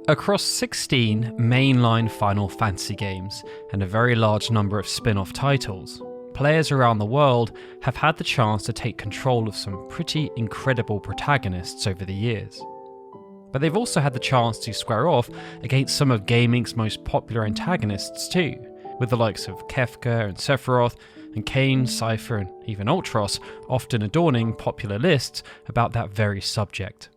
Across 16 mainline Final Fantasy games and a very large number of spin-off titles, players around the world have had the chance to take control of some pretty incredible protagonists over the years. But they've also had the chance to square off against some of gaming's most popular antagonists too, with the likes of Kefka and Sephiroth, and Kain, Cypher and even Ultros often adorning popular lists about that very subject.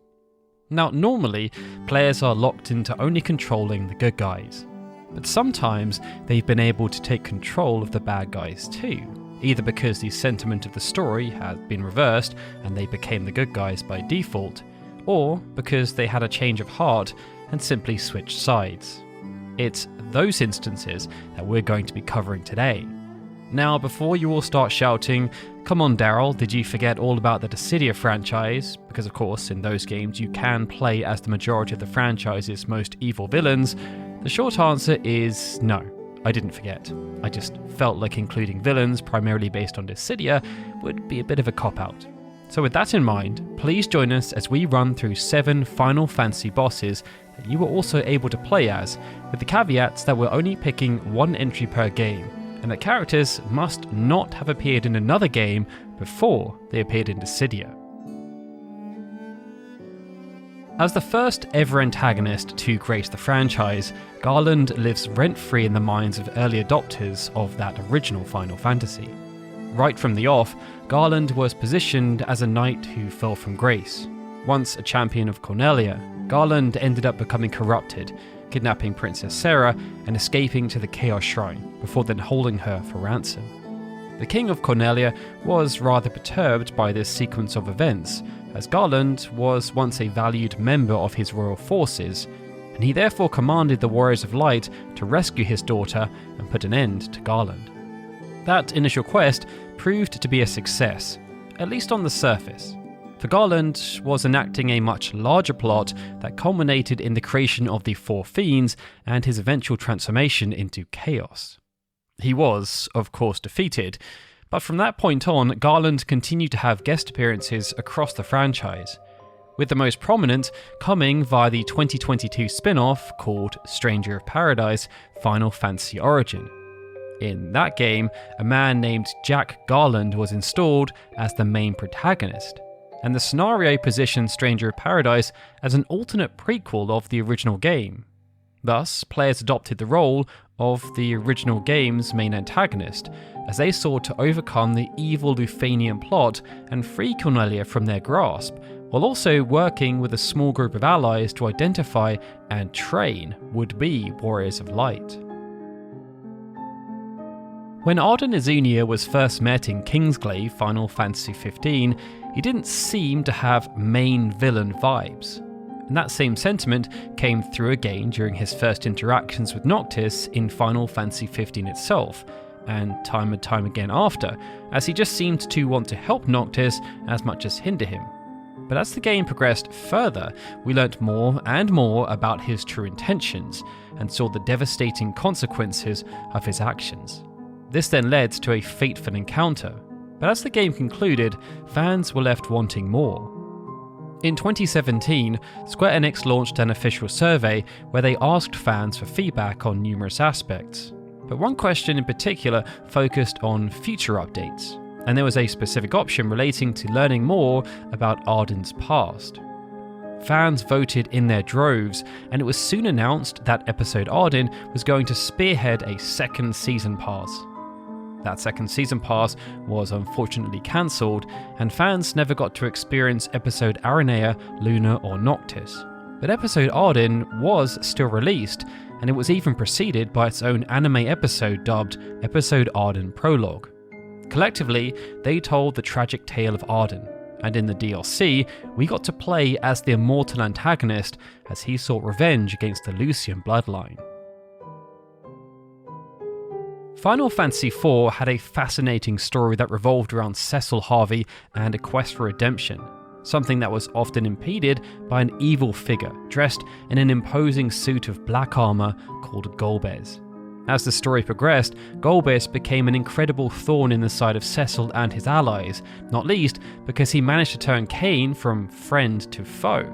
Now, normally, players are locked into only controlling the good guys, but sometimes they've been able to take control of the bad guys too, either because the sentiment of the story had been reversed and they became the good guys by default, or because they had a change of heart and simply switched sides. It's those instances that we're going to be covering today. Now, before you all start shouting, "Come on Daryl, did you forget all about the Dissidia franchise?" Because of course, in those games you can play as the majority of the franchise's most evil villains, the short answer is no, I didn't forget. I just felt like including villains primarily based on Dissidia would be a bit of a cop-out. So with that in mind, please join us as we run through 7 Final Fantasy bosses that you were also able to play as, with the caveats that we're only picking 1 entry per game, and that characters must not have appeared in another game before they appeared in Dissidia. As the first ever antagonist to grace the franchise, Garland lives rent-free in the minds of early adopters of that original Final Fantasy. Right from the off, Garland was positioned as a knight who fell from grace. Once a champion of Cornelia, Garland ended up becoming corrupted, kidnapping Princess Sarah and escaping to the Chaos Shrine, before then holding her for ransom. The King of Cornelia was rather perturbed by this sequence of events, as Garland was once a valued member of his royal forces, and he therefore commanded the Warriors of Light to rescue his daughter and put an end to Garland. That initial quest proved to be a success, at least on the surface, for Garland was enacting a much larger plot that culminated in the creation of the 4 Fiends and his eventual transformation into Chaos. He was, of course, defeated, but from that point on, Garland continued to have guest appearances across the franchise, with the most prominent coming via the 2022 spin-off called Stranger of Paradise Final Fantasy Origin. In that game, a man named Jack Garland was installed as the main protagonist, and the scenario positioned Stranger of Paradise as an alternate prequel of the original game. Thus, players adopted the role of the original game's main antagonist, as they sought to overcome the evil Lufanian plot and free Cornelia from their grasp, while also working with a small group of allies to identify and train would-be Warriors of Light. When Ardyn Izunia was first met in Kingsglaive Final Fantasy 15, he didn't seem to have main villain vibes. And that same sentiment came through again during his first interactions with Noctis in Final Fantasy 15 itself, and time again after, as he just seemed to want to help Noctis as much as hinder him. But as the game progressed further, we learnt more and more about his true intentions, and saw the devastating consequences of his actions. This then led to a fateful encounter, but as the game concluded, fans were left wanting more. In 2017, Square Enix launched an official survey where they asked fans for feedback on numerous aspects, but one question in particular focused on future updates, and there was a specific option relating to learning more about Ardyn's past. Fans voted in their droves, and it was soon announced that episode Ardyn was going to spearhead a second season pass. That second season pass was unfortunately cancelled, and fans never got to experience episode Aranea, Luna or Noctis. But episode Ardyn was still released, and it was even preceded by its own anime episode dubbed Episode Ardyn Prologue. Collectively, they told the tragic tale of Ardyn, and in the DLC, we got to play as the immortal antagonist as he sought revenge against the Lucian bloodline. Final Fantasy IV had a fascinating story that revolved around Cecil Harvey and a quest for redemption, something that was often impeded by an evil figure dressed in an imposing suit of black armour called Golbez. As the story progressed, Golbez became an incredible thorn in the side of Cecil and his allies, not least because he managed to turn Kain from friend to foe.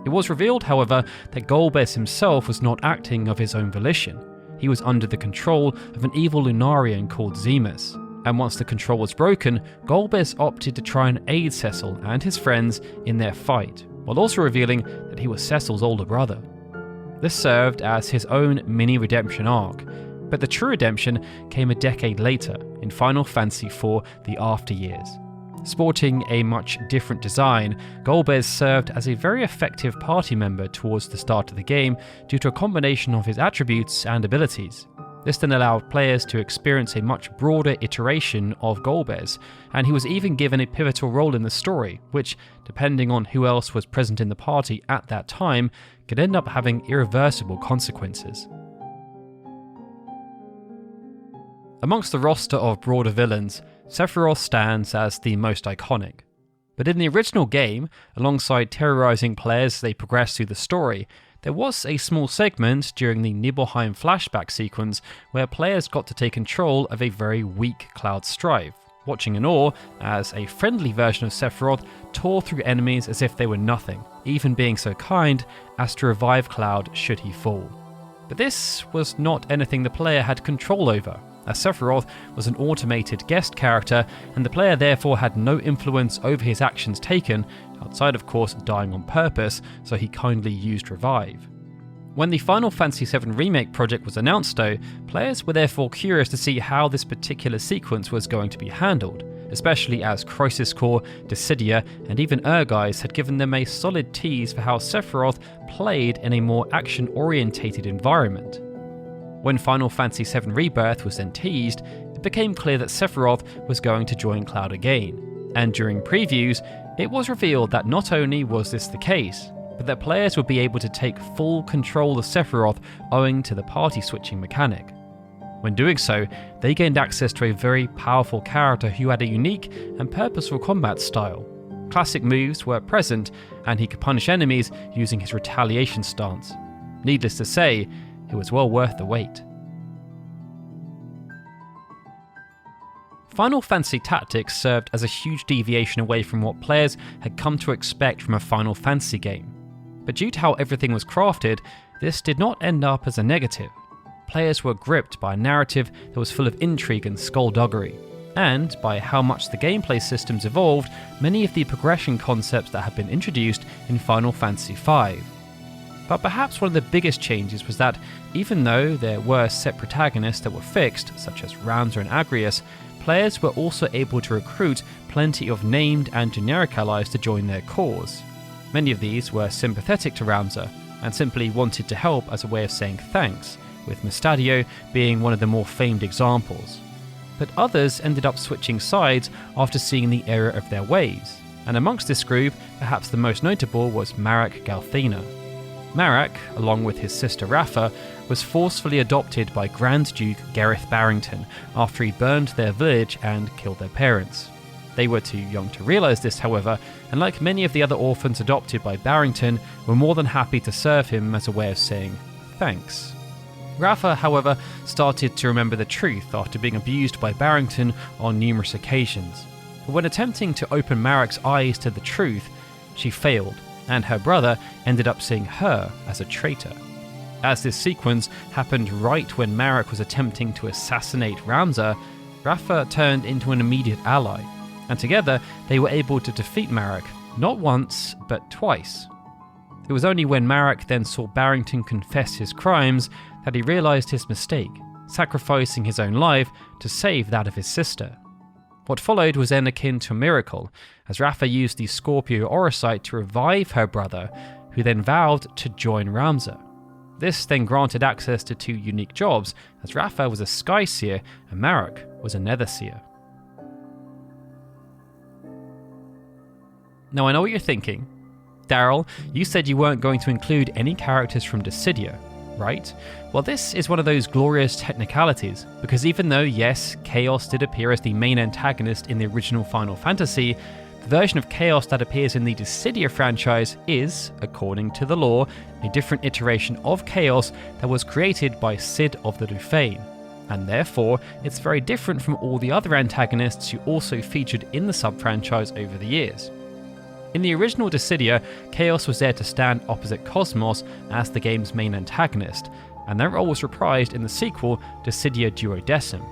It was revealed, however, that Golbez himself was not acting of his own volition. He was under the control of an evil Lunarian called Zemus, and once the control was broken, Golbez opted to try and aid Cecil and his friends in their fight, while also revealing that he was Cecil's older brother. This served as his own mini-redemption arc, but the true redemption came a decade later in Final Fantasy IV: The After Years. Sporting a much different design, Golbez served as a very effective party member towards the start of the game due to a combination of his attributes and abilities. This then allowed players to experience a much broader iteration of Golbez, and he was even given a pivotal role in the story, which, depending on who else was present in the party at that time, could end up having irreversible consequences. Amongst the roster of broader villains, Sephiroth stands as the most iconic. But in the original game, alongside terrorizing players as they progress through the story, there was a small segment during the Nibelheim flashback sequence where players got to take control of a very weak Cloud Strife, watching in awe as a friendly version of Sephiroth tore through enemies as if they were nothing, even being so kind as to revive Cloud should he fall. But this was not anything the player had control over, as Sephiroth was an automated guest character and the player therefore had no influence over his actions taken, outside of course dying on purpose, so he kindly used revive. When the Final Fantasy VII Remake project was announced though, players were therefore curious to see how this particular sequence was going to be handled, especially as Crisis Core, Dissidia and even Urgeist had given them a solid tease for how Sephiroth played in a more action-orientated environment. When Final Fantasy VII Rebirth was then teased, it became clear that Sephiroth was going to join Cloud again, and during previews, it was revealed that not only was this the case, but that players would be able to take full control of Sephiroth owing to the party switching mechanic. When doing so, they gained access to a very powerful character who had a unique and purposeful combat style. Classic moves were present, and he could punish enemies using his retaliation stance. Needless to say, it was well worth the wait. Final Fantasy Tactics served as a huge deviation away from what players had come to expect from a Final Fantasy game. But due to how everything was crafted, this did not end up as a negative. Players were gripped by a narrative that was full of intrigue and skullduggery, and by how much the gameplay systems evolved many of the progression concepts that had been introduced in Final Fantasy V. But perhaps one of the biggest changes was that, even though there were set protagonists that were fixed, such as Ramza and Agrias, players were also able to recruit plenty of named and generic allies to join their cause. Many of these were sympathetic to Ramza, and simply wanted to help as a way of saying thanks, with Mustadio being one of the more famed examples. But others ended up switching sides after seeing the error of their ways, and amongst this group, perhaps the most notable was Marach Galthina. Marach, along with his sister Rafa, was forcefully adopted by Grand Duke Gareth Barrington after he burned their village and killed their parents. They were too young to realise this, however, and like many of the other orphans adopted by Barrington, were more than happy to serve him as a way of saying thanks. Rafa, however, started to remember the truth after being abused by Barrington on numerous occasions. But when attempting to open Marach's eyes to the truth, she failed, and her brother ended up seeing her as a traitor. As this sequence happened right when Marach was attempting to assassinate Ramza, Rafa turned into an immediate ally, and together they were able to defeat Marach, not once, but twice. It was only when Marach then saw Barrington confess his crimes that he realised his mistake, sacrificing his own life to save that of his sister. What followed was then akin to a miracle, as Rafa used the Scorpio Orosite to revive her brother, who then vowed to join Ramza. This then granted access to two unique jobs, as Rafa was a Sky Seer and Marach was a Nether Seer. Now I know what you're thinking. Daryl, you said you weren't going to include any characters from Dissidia, right? Well, this is one of those glorious technicalities, because even though, yes, Chaos did appear as the main antagonist in the original Final Fantasy, The version of Chaos that appears in the Dissidia franchise is, according to the lore, a different iteration of Chaos that was created by Cid of the Lufane, and therefore it's very different from all the other antagonists who also featured in the sub-franchise over the years. In the original Dissidia, Chaos was there to stand opposite Cosmos as the game's main antagonist, and their role was reprised in the sequel, Dissidia Duodecim.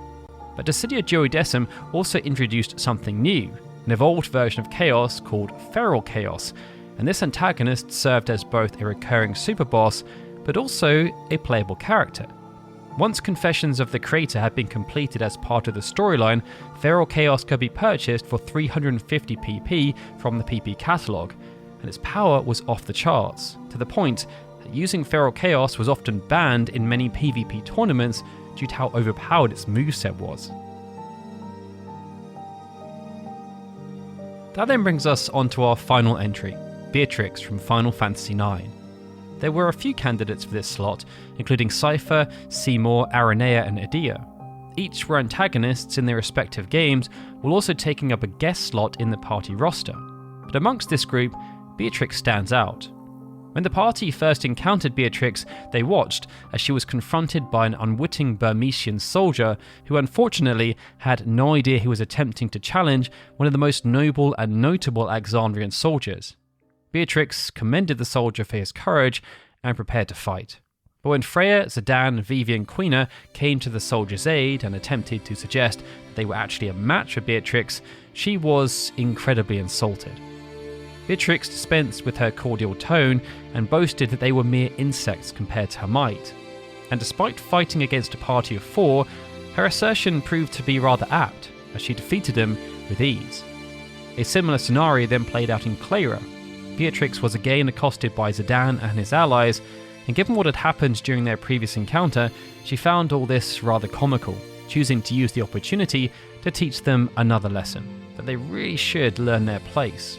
But Dissidia Duodecim also introduced something new, an evolved version of Chaos called Feral Chaos, and this antagonist served as both a recurring superboss, but also a playable character. Once Confessions of the Creator had been completed as part of the storyline, Feral Chaos could be purchased for 350 PP from the PP catalogue, and its power was off the charts, to the point that using Feral Chaos was often banned in many PvP tournaments due to how overpowered its moveset was. That then brings us onto our final entry, Beatrix from Final Fantasy IX. There were a few candidates for this slot, including Cypher, Seymour, Aranea and Edea. Each were antagonists in their respective games, while also taking up a guest slot in the party roster. But amongst this group, Beatrix stands out. When the party first encountered Beatrix, they watched as she was confronted by an unwitting Burmesian soldier who unfortunately had no idea he was attempting to challenge one of the most noble and notable Alexandrian soldiers. Beatrix commended the soldier for his courage and prepared to fight. But when Freya, Zidane, Vivi and Quina came to the soldier's aid and attempted to suggest that they were actually a match for Beatrix, she was incredibly insulted. Beatrix dispensed with her cordial tone and boasted that they were mere insects compared to her might. And despite fighting against a party of 4, her assertion proved to be rather apt, as she defeated them with ease. A similar scenario then played out in Clara. Beatrix was again accosted by Zidane and his allies, and given what had happened during their previous encounter, she found all this rather comical, choosing to use the opportunity to teach them another lesson, that they really should learn their place.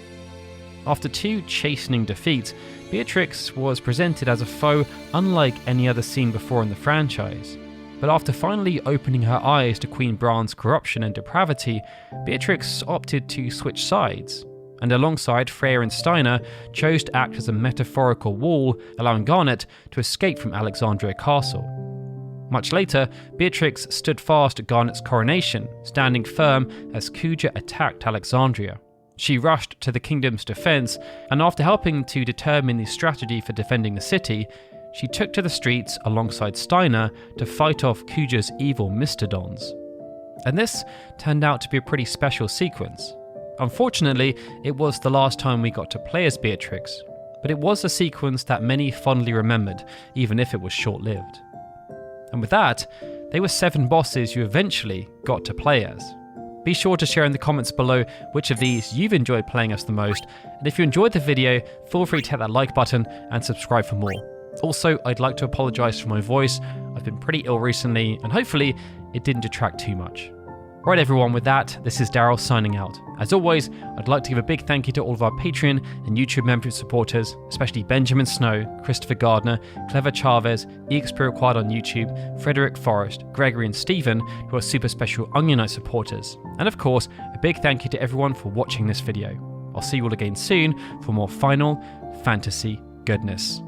After 2 chastening defeats, Beatrix was presented as a foe unlike any other seen before in the franchise. But after finally opening her eyes to Queen Brann's corruption and depravity, Beatrix opted to switch sides, and alongside Freya and Steiner, chose to act as a metaphorical wall, allowing Garnet to escape from Alexandria Castle. Much later, Beatrix stood fast at Garnet's coronation, standing firm as Kuja attacked Alexandria. She rushed to the kingdom's defense, and after helping to determine the strategy for defending the city, she took to the streets alongside Steiner to fight off Kuja's evil Mystodons. And this turned out to be a pretty special sequence. Unfortunately, it was the last time we got to play as Beatrix, but it was a sequence that many fondly remembered, even if it was short-lived. And with that, they were 7 bosses you eventually got to play as. Be sure to share in the comments below which of these you've enjoyed playing as the most, and if you enjoyed the video, feel free to hit that like button and subscribe for more. Also, I'd like to apologise for my voice. I've been pretty ill recently, and hopefully it didn't detract too much. Right everyone, with that, this is Daryl signing out. As always, I'd like to give a big thank you to all of our Patreon and YouTube membership supporters, especially Benjamin Snow, Christopher Gardner, Clever Chavez, EXP Required on YouTube, Frederick Forrest, Gregory and Stephen, who are super special Onion Knight supporters. And of course, a big thank you to everyone for watching this video. I'll see you all again soon for more Final Fantasy goodness.